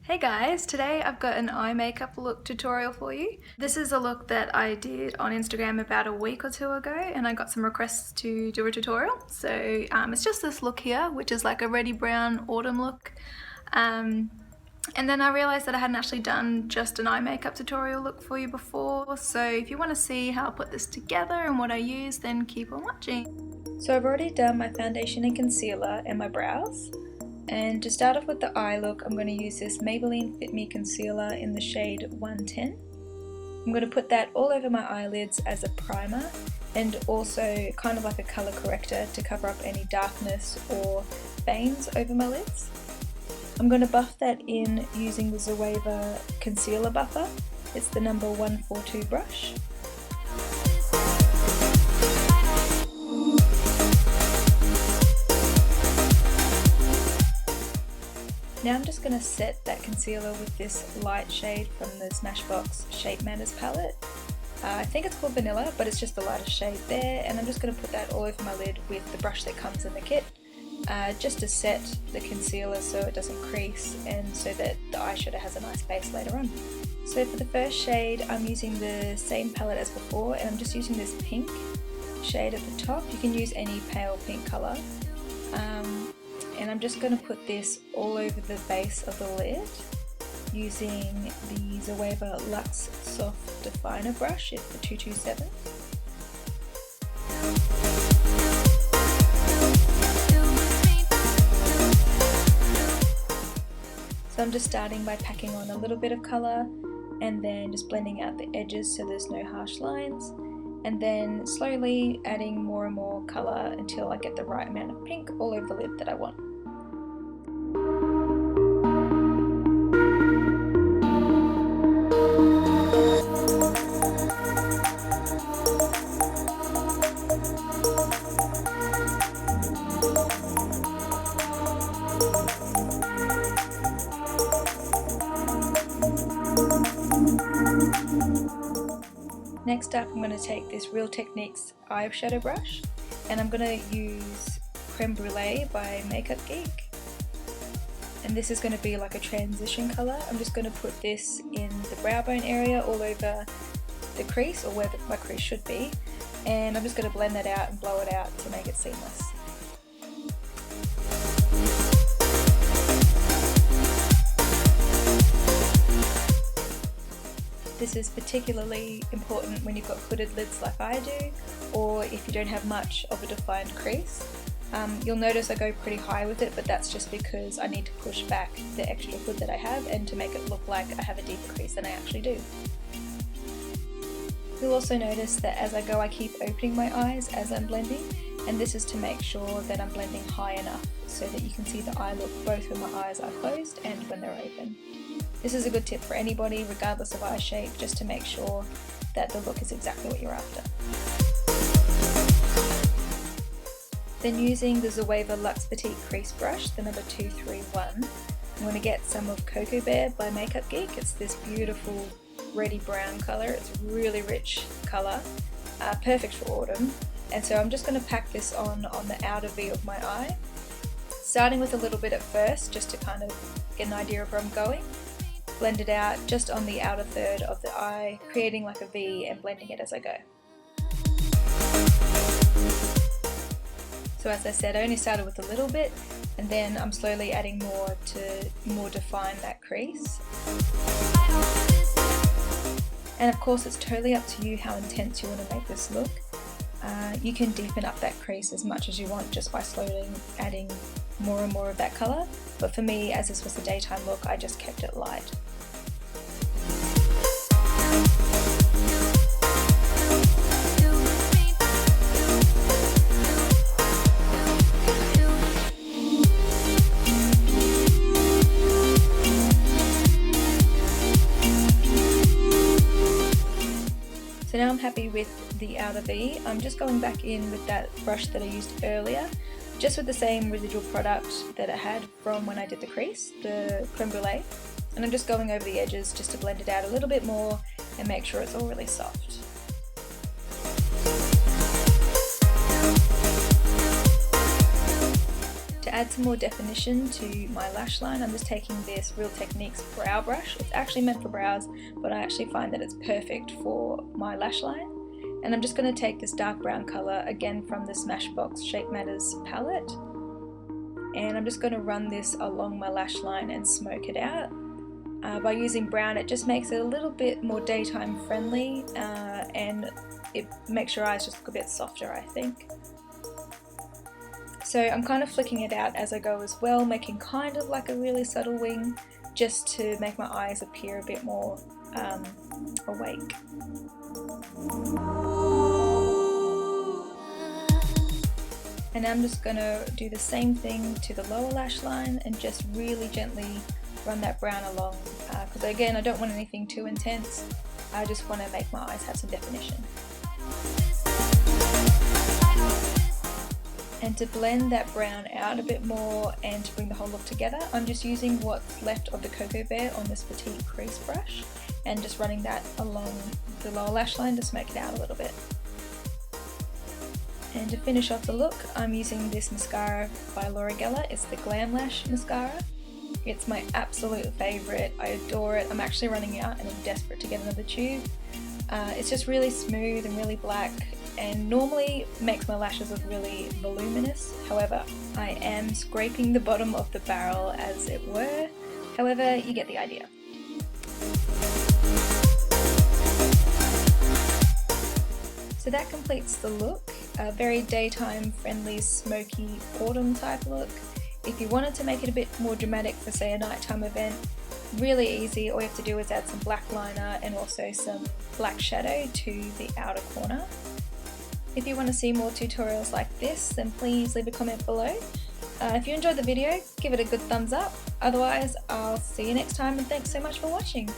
Hey guys, today I've got an eye makeup look tutorial for you. This is a look that I did on Instagram about a week or two ago and I got some requests to do a tutorial. So it's just this look here, which is like a reddy brown autumn look. And then I realised that I hadn't actually done just an eye makeup tutorial look for you before. So if you want to see how I put this together and what I use, then keep on watching. So I've already done my foundation and concealer and my brows. And to start off with the eye look, I'm going to use this Maybelline Fit Me Concealer in the shade 110. I'm going to put that all over my eyelids as a primer and also kind of like a colour corrector to cover up any darkness or veins over my lids. I'm going to buff that in using the Zoeva Concealer Buffer. It's the number 142 brush. Now I'm just going to set that concealer with this light shade from the Smashbox Shape Matters palette. I think it's called Vanilla, but it's just the lightest shade there, and I'm just going to put that all over my lid with the brush that comes in the kit, just to set the concealer so it doesn't crease and so that the eyeshadow has a nice base later on. So for the first shade, I'm using the same palette as before, and I'm just using this pink shade at the top. You can use any pale pink colour. And I'm just going to put this all over the base of the lid using the Zoeva Luxe Soft Definer brush. It's the 227. So I'm just starting by packing on a little bit of colour and then just blending out the edges so there's no harsh lines, and then slowly adding more and more colour until I get the right amount of pink all over the lid that I want. Next up, I'm going to take this Real Techniques eyeshadow brush and I'm going to use Creme Brulee by Makeup Geek. And this is going to be like a transition colour. I'm just going to put this in the brow bone area all over the crease, or where my crease should be. And I'm just going to blend that out and blow it out to make it seamless. This is particularly important when you've got hooded lids like I do, or if you don't have much of a defined crease. You'll notice I go pretty high with it, but that's just because I need to push back the extra hood that I have and to make it look like I have a deeper crease than I actually do. You'll also notice that as I go I keep opening my eyes as I'm blending, and this is to make sure that I'm blending high enough so that you can see the eye look both when my eyes are closed and when they're open. This is a good tip for anybody, regardless of eye shape, just to make sure that the look is exactly what you're after. Then using the Zoeva Luxe Petite Crease Brush, the number 231, I'm going to get some of Cocoa Bear by Makeup Geek. It's this beautiful reddy brown colour. It's a really rich colour, perfect for autumn. And so I'm just going to pack this on the outer V of my eye, starting with a little bit at first, just to kind of get an idea of where I'm going. Blend it out just on the outer third of the eye, creating like a V and blending it as I go. So as I said, I only started with a little bit, and then I'm slowly adding more to more define that crease. And of course it's totally up to you how intense you want to make this look. You can deepen up that crease as much as you want just by slowly adding more and more of that colour, but for me, as this was a daytime look, I just kept it light. So now I'm happy with the outer V. I'm just going back in with that brush that I used earlier, just with the same residual product that I had from when I did the crease, the Creme Brulee. And I'm just going over the edges just to blend it out a little bit more and make sure it's all really soft. To add some more definition to my lash line, I'm just taking this Real Techniques brow brush. It's actually meant for brows, but I actually find that it's perfect for my lash line. And I'm just going to take this dark brown colour, again from the Smashbox Shape Matters palette, and I'm just going to run this along my lash line and smoke it out. By using brown, it just makes it a little bit more daytime friendly, and it makes your eyes just look a bit softer, I think. So I'm kind of flicking it out as I go as well, making kind of like a really subtle wing, just to make my eyes appear a bit more awake. And I'm just going to do the same thing to the lower lash line and just really gently run that brown along, because again, I don't want anything too intense. I just want to make my eyes have some definition. And to blend that brown out a bit more and to bring the whole look together, I'm just using what's left of the Cocoa Bear on this petite crease brush and just running that along the lower lash line to smoke it out a little bit. And to finish off the look, I'm using this mascara by Laura Geller. It's the Glam Lash Mascara. It's my absolute favourite. I adore it. I'm actually running out and I'm desperate to get another tube. It's just really smooth and really black, and normally makes my lashes look really voluminous. However, I am scraping the bottom of the barrel as it were. However, you get the idea. So that completes the look. A very daytime friendly, smoky, autumn type look. If you wanted to make it a bit more dramatic for, say, a nighttime event, really easy. All you have to do is add some black liner and also some black shadow to the outer corner. If you want to see more tutorials like this, then please leave a comment below. If you enjoyed the video, give it a good thumbs up. Otherwise, I'll see you next time, and thanks so much for watching.